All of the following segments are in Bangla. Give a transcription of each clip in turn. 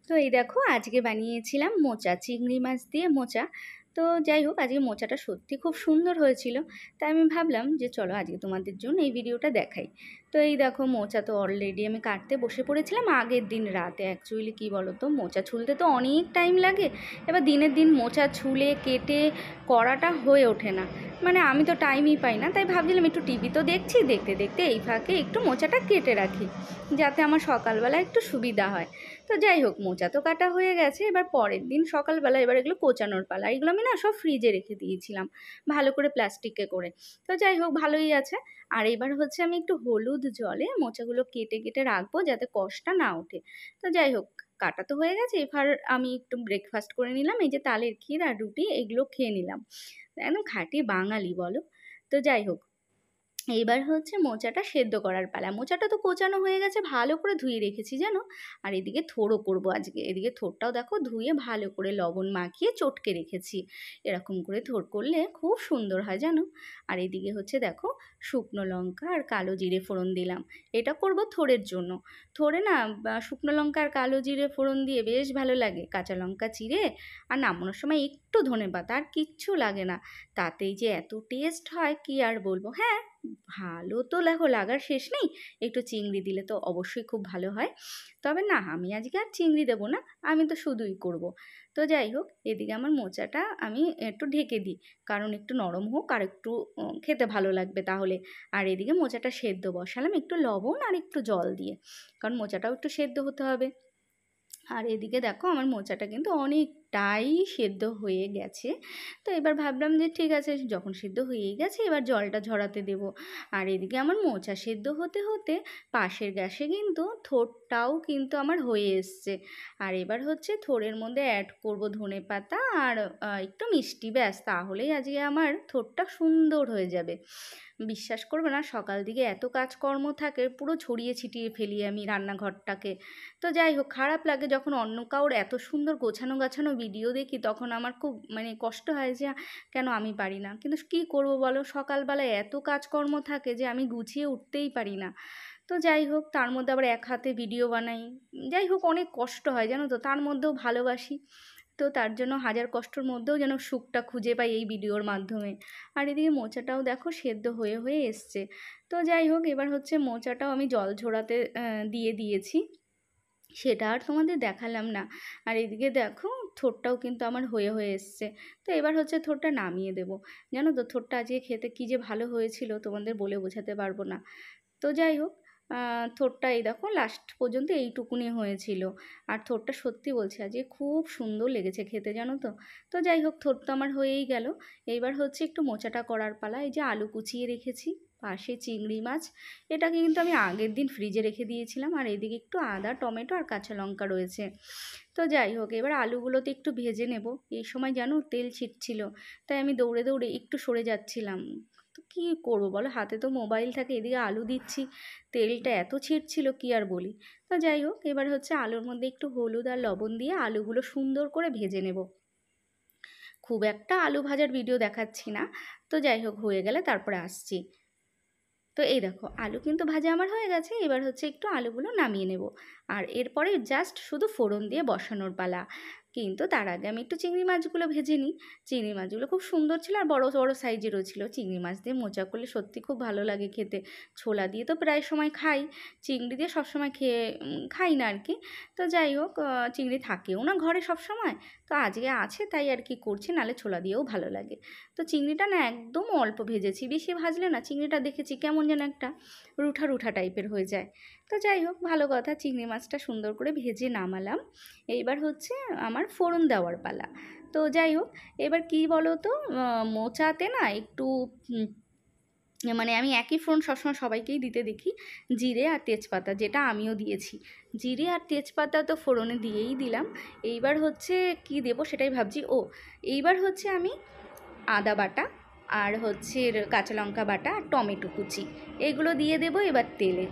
তো এই দেখো আজকে বানিয়েছিলাম মোচা, চিংড়ি মাছ দিয়ে মোচা। তো যাই হোক, আজকে মোচাটা সত্যি খুব সুন্দর হয়েছিল। তাই আমি ভাবলাম যে চলো আজকে তোমাদের জন্য এই ভিডিওটা দেখাই। তো এই দেখো, মোচা তো অলরেডি আমি কাটতে বসে পড়েছিলাম আগের দিন রাতে। অ্যাকচুয়ালি কী বলো তো, মোচা ছুলতে তো অনেক টাইম লাগে। এবার দিনের দিন মোচা ছুলে কেটে করাটা হয়ে ওঠে না, মানে আমি তো টাইমই পাই না। তাই ভাবছিলাম একটু টিভি তো দেখছি, দেখতে দেখতে এই ফাঁকে একটু মোচাটা কেটে রাখি, যাতে আমার সকালবেলা একটু সুবিধা হয়। তো যাই হোক, মোচা তো কাটা হয়ে গেছে। এবার পরের দিন সকালবেলা এবার এগুলো কোচানোর পালা। এগুলো আমি না সব ফ্রিজে রেখে দিয়েছিলাম ভালো করে প্লাস্টিকে করে। তো যাই হোক, ভালোই আছে। আর এবার হচ্ছে আমি একটু হলুদ জলে মোচাগুলো কেটে কেটে রাখবো, যাতে কষটা না ওঠে। তো যাই হোক, কাটা তো হয়ে গেছে। এবার আমি একটু ব্রেকফাস্ট করে নিলাম, এই যে তালের ক্ষীর আর রুটি, এগুলো খেয়ে নিলাম। একদম খাঁটি বাঙালি বলো। তো যাই হোক, এইবার হচ্ছে মোচাটা সেদ্ধ করার পালা। মোচাটা তো কোচানো হয়ে গেছে, ভালো করে ধুয়ে রেখেছি জানো। আর এদিকে থোড়ও করবো আজকে। এদিকে থোড়টাও দেখো ধুয়ে ভালো করে লবণ মাখিয়ে চটকে রেখেছি। এরকম করে থোড় করলে খুব সুন্দর হয় জানো। আর এদিকে হচ্ছে দেখো, শুকনো লঙ্কা আর কালো জিরে ফোড়ন দিলাম। এটা করব থোড়ের জন্য। থোড়ে না শুকনো লঙ্কা আর কালো জিরে ফোড়ন দিয়ে বেশ ভালো লাগে। কাঁচা লঙ্কা চিড়ে আর নামানোর সময় একটু ধনেপাতা, আর কিচ্ছু লাগে না। তাতেই যে এত টেস্ট হয় কি আর বলবো। হ্যাঁ, ভালো তো দেখো লাগার শেষ নেই। একটু চিংড়ি দিলে তো অবশ্যই খুব ভালো হয়। তবে না, আমি আজকে আর চিংড়ি দেবো না, আমি তো শুধুই করব। তো যাই হোক, এদিকে আমার মোচাটা আমি একটু ঢেকে দিই, কারণ একটু নরম হোক আর একটু খেতে ভালো লাগবে তাহলে। আর এদিকে মোচাটা সেদ্ধ বসালাম একটু লবণ আর একটু জল দিয়ে, কারণ মোচাটাও একটু সেদ্ধ হতে হবে। আর এদিকে দেখো, আমার মোচাটা কিন্তু অনেকটাই সেদ্ধ হয়ে গেছে। তো এবার ভাবলাম যে ঠিক আছে, যখন সেদ্ধ হয়েই গেছে এবার জলটা ঝরাতে দেব। আর এদিকে আমার মোচা সেদ্ধ হতে হতে পাশের গ্যাসে কিন্তু থোড়টাও কিন্তু আমার হয়ে এসছে। আর এবার হচ্ছে থোড়ের মধ্যে অ্যাড করব ধনেপাতা আর একটু মিষ্টি, ব্যাস তাহলেই আজকে আমার থোড়টা সুন্দর হয়ে যাবে। বিশ্বাস করবে না, সকাল দিকে এত কাজকর্ম থাকে, পুরো ছড়িয়ে ছিটিয়ে ফেলি আমি রান্নাঘরটাকে। তো যাই হোক, খারাপ লাগে যখন অন্য কারোর এত সুন্দর গোছানো গাছানো ভিডিও দেখি, তখন আমার খুব মানে কষ্ট হয় যে কেন আমি পারি না। কিন্তু কী করবো বলো, সকালবেলায় এত কাজকর্ম থাকে যে আমি গুছিয়ে উঠতেই পারি না। তো যাই হোক, তার মধ্যে আবার এক হাতে ভিডিও বানাই। যাই হোক, অনেক কষ্ট হয় জানো তো, তার মধ্যেও ভালোবাসি। তো তার জন্য হাজার কষ্টর মধ্যেও যেন সুখটা খুঁজে পাই এই ভিডিওর মাধ্যমে। আর এদিকে মোচাটাও দেখো সেদ্ধ হয়ে হয়ে এসছে। তো যাই হোক, এবার হচ্ছে মোচাটাও আমি জল ঝরাতে দিয়ে দিয়েছি, সেটা আর তোমাদের দেখালাম না। আর এদিকে দেখো, থোড়টাও কিন্তু আমার হয়ে হয়ে এসছে। তো এবার হচ্ছে থোড়টা নামিয়ে দেবো। জানো তো, থোড়টা আজকে খেতে কী যে ভালো হয়েছিল, তোমাদের বলে বোঝাতে পারবো না। তো যাই হোক, থোড়টা এই দেখো লাস্ট পর্যন্ত এইটুকুনি হয়েছিল। আর থোড়টা সত্যি বলছি আজকে খুব সুন্দর লেগেছে খেতে জানো তো। তো যাই হোক, থোড় তো আমার হয়েই গেল। এইবার হচ্ছে একটু মোচাটা করার পালা। এই যে আলু কুচিয়ে রেখেছি, পাশে চিংড়ি মাছ, এটাকে কিন্তু আমি আগের দিন ফ্রিজে রেখে দিয়েছিলাম। আর এদিকে একটু আদা, টমেটো আর কাঁচা লঙ্কা রয়েছে। তো যাই হোক, এবার আলুগুলোতে একটু ভেজে নেব। এই সময় জানো তেল ছিটছিল, তাই আমি দৌড়ে দৌড়ে একটু সরে যাচ্ছিলাম। তো কী করবো বলো, হাতে তো মোবাইল থাকে, এদিকে আলু দিচ্ছি, তেলটা এত ছিটছিল কি আর বলি। তো যাই হোক, এবার হচ্ছে আলুর মধ্যে একটু হলুদ আর লবণ দিয়ে আলুগুলো সুন্দর করে ভেজে নেব। খুব একটা আলু ভাজার ভিডিও দেখাচ্ছি না। তো যাই হোক, হয়ে গেলে তারপরে আসছি। তো এই দেখো, আলু কিন্তু ভাজা আমার হয়ে গেছে। এবার হচ্ছে একটু আলুগুলো নামিয়ে নেব। আর এরপরে জাস্ট শুধু ফোড়ন দিয়ে বসানোর পালা। কিন্তু তার আগে আমি একটু চিংড়ি মাছগুলো ভেজে নিই। চিংড়ি মাছগুলো খুব সুন্দর ছিল আর বড় বড় সাইজেরও ছিল। চিংড়ি মাছ দিয়ে মোচা করলে সত্যি খুব ভালো লাগে খেতে। ছোলা দিয়ে তো প্রায় সময় খাই, চিংড়ি দিয়ে সবসময় খাই না আর কি। তো যাই হোক, চিংড়ি থাকেও না ঘরে সব সময়। তো আজকে আছে তাই আর কি করছি, নাহলে ছোলা দিয়েও ভালো লাগে। তো চিংড়িটা না একদম অল্প ভেজেছি, বেশি ভাজলে না চিংড়িটা দেখেছি কেমন যেন একটা রুঠা রুঠা টাইপের হয়ে যায়। তো যাই হোক, ভালো কথা, চিংড়ি মাছটা সুন্দর করে ভেজে নামালাম। এইবার হচ্ছে আমার ফোড়ন দেওয়ার পালা। তো যাই হোক, এবার কী বলো তো, মোচাতে না একটু মানে আমি একই ফোড়ন সবসময় সবাইকেই দিতে দেখি, জিরে আর তেজপাতা, যেটা আমিও দিয়েছি। জিরে আর তেজপাতা তো ফোড়নে দিয়েই দিলাম। এইবার হচ্ছে কি দেবো সেটাই ভাবছি। এইবার হচ্ছে আমি আদা বাটা আর হচ্ছে কাঁচা লঙ্কা বাটা আর টমেটো কুচি, এগুলো দিয়ে দেবো এবার তেলে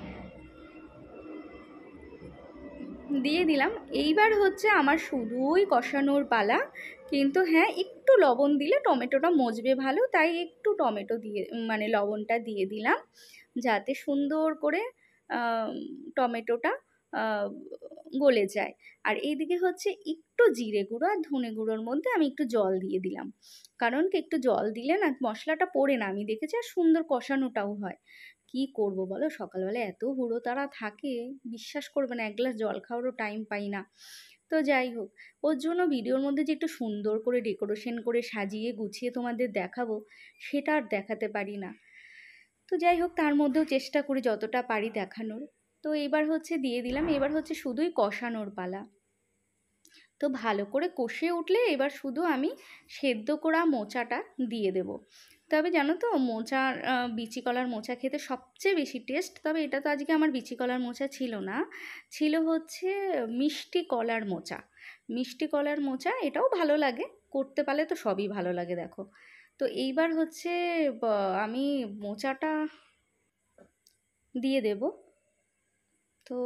দিয়ে দিলাম। এইবার হচ্ছে আমার শুধুই কষানোর পালা। কিন্তু হ্যাঁ, একটু লবণ দিলে টমেটোটা মজবে ভালো, তাই একটু টমেটো দিয়ে মানে লবণটা দিয়ে দিলাম, যাতে সুন্দর করে টমেটোটা গলে যায়। আর এইদিকে হচ্ছে একটু জিরে গুঁড়ো আর ধনে গুঁড়োর মধ্যে আমি একটু জল দিয়ে দিলাম, কারণ কি একটু জল দিলে না মশলাটা পড়ে না, আমি দেখেছি, আর সুন্দর কষানোটাও হয়। কি করব বলো, সকালবেলা এত হুড়োতাড়া থাকে, বিশ্বাস করবে না, এক গ্লাস জল খাওয়ারও টাইম পাই না। তো যাই হোক, ওর জন্য ভিডিওর মধ্যে যে একটু সুন্দর করে ডেকোরেশন করে সাজিয়ে গুছিয়ে তোমাদের দেখাবো, সেটা আর দেখাতে পারি না। তো যাই হোক, তার মধ্যেও চেষ্টা করি যতটা পারি দেখানোর। তো এবার হচ্ছে দিয়ে দিলাম, এবার হচ্ছে শুধুই কষানোর পালা। তো ভালো করে কষে উঠলে এবার শুধু আমি সেদ্ধ করা মোচাটা দিয়ে দেব। তবে জানো তো, মোচার বিচি কলার মোচা খেতে সবচেয়ে বেশি টেস্ট। তবে এটা তো আজকে আমার বিচি কলার মোচা ছিল না, ছিল হচ্ছে মিষ্টি কলার মোচা। মিষ্টি কলার মোচা এটাও ভালো লাগে, করতে পারলে তো সবই ভালো লাগে দেখো। তো এইবার হচ্ছে আমি মোচাটা দিয়ে দেব। তো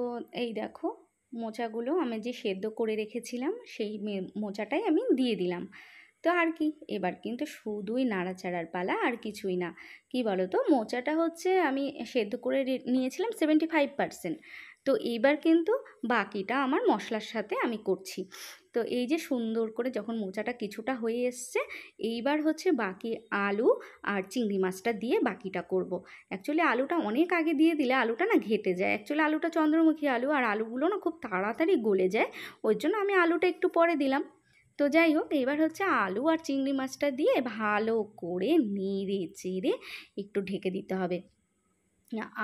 এই দেখো, মোচাগুলো আমি যে সেদ্ধ করে রেখেছিলাম সেই মোচাটাই আমি দিয়ে দিলাম। তো আর কি, এবার কিন্তু শুধুই নাড়াচাড়ার পালা, আর কিছুই না। কি বলো তো, মোচাটা হচ্ছে আমি সেদ্ধ করে নিয়েছিলাম 75%। তো এইবার কিন্তু বাকিটা আমার মশলার সাথে আমি করছি। তো এই যে সুন্দর করে যখন মোচাটা কিছুটা হয়ে এসছে, এইবার হচ্ছে বাকি আলু আর চিংড়ি মাছটা দিয়ে বাকিটা করব। অ্যাকচুয়ালি আলুটা অনেক আগে দিয়ে দিলে আলুটা না ঘেটে যায়, অ্যাকচুয়ালি আলুটা চন্দ্রমুখী আলু, আর আলুগুলো না খুব তাড়াতাড়ি গলে যায়, ওই জন্য আমি আলুটা একটু পরে দিলাম। তো যাই হোক, এবার হচ্ছে আলু আর চিংড়ি মাছটা দিয়ে ভালো করে নেড়ে চেড়ে একটু ঢেকে দিতে হবে।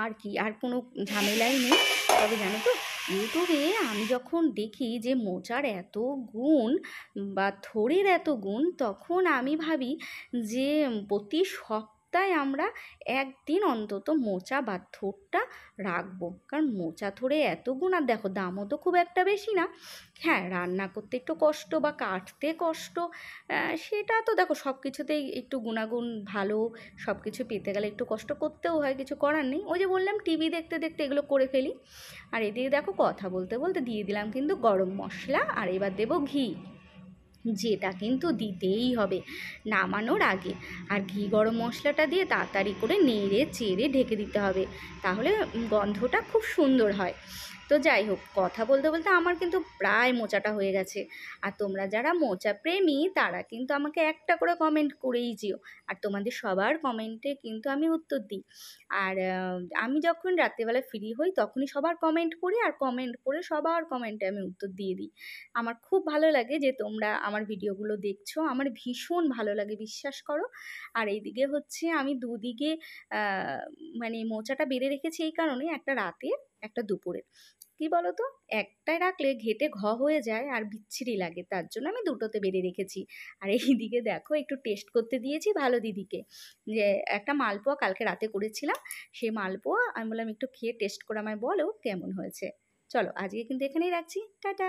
আর কি, আর কোনো ঝামেলাই নেই। তবে জানো তো, ইউটিউবে আমি যখন দেখি যে মোচার এত গুণ বা থোড়ের এত গুণ, তখন আমি ভাবি যে প্রতি সপ্তাহে আমরা একদিন অন্তত মোচা বা থোড়টা রাখবো, কারণ মোচা থোড়ে এত গুণ। আর দেখো, দামও তো খুব একটা বেশি না। হ্যাঁ, রান্না করতে একটু কষ্ট বা কাটতে কষ্ট, সেটা তো দেখো সব কিছুতেই একটু গুণাগুণ ভালো, সব কিছু পেতে গেলে একটু কষ্ট করতেও হয়, কিছু করার নেই। ওই যে বললাম, টিভি দেখতে দেখতে এগুলো করে ফেলি। আর এদিকে দেখো, কথা বলতে বলতে দিয়ে দিলাম কিন্তু গরম মশলা, আর এবার দেবো ঘি, যেটা কিন্তু দিতেই হবে নামানোর আগে। আর ঘি গরম মশলাটা দিয়ে তাড়াতাড়ি করে নেড়ে চেড়ে ঢেকে দিতে হবে, তাহলে গন্ধটা খুব সুন্দর হয়। তো যাই হোক, কথা বলতে বলতে আমার কিন্তু প্রায় মোচাটা হয়ে গেছে। আর তোমরা যারা মোচা প্রেমী তারা কিন্তু আমাকে একটা করে কমেন্ট করেই যেও, আর তোমাদের সবার কমেন্টে কিন্তু আমি উত্তর দিই। আর আমি যখন রাত্রেবেলা ফ্রি হই তখনই সবার কমেন্ট পড়ি, আর কমেন্ট পড়ে সবার কমেন্টে আমি উত্তর দিয়ে দিই। আমার খুব ভালো লাগে যে তোমরা আমার ভিডিওগুলো দেখছো, আমার ভীষণ ভালো লাগে, বিশ্বাস করো। আর এইদিকে হচ্ছে আমি দুদিকে মানে মোচাটা বেড়ে রেখেছি এই কারণে, একটা রাতে একটা দুপুরে। কি বলো তো, একটায় রাখলে ঘেটে হয়ে যায় আর বিচ্ছিরি লাগে, তার জন্য আমি দুটোতে বেড়ে রেখেছি। আর এইদিকে দেখো, একটু টেস্ট করতে দিয়েছি ভালো দিদিকে, যে একটা মালপোয়া কালকে রাতে করেছিলাম, সেই মালপোয়া আমি বললাম একটু খেয়ে টেস্ট করে আমায় বলো কেমন হয়েছে। চলো, আজকে কিন্তু এখানেই রাখছি, টাটা।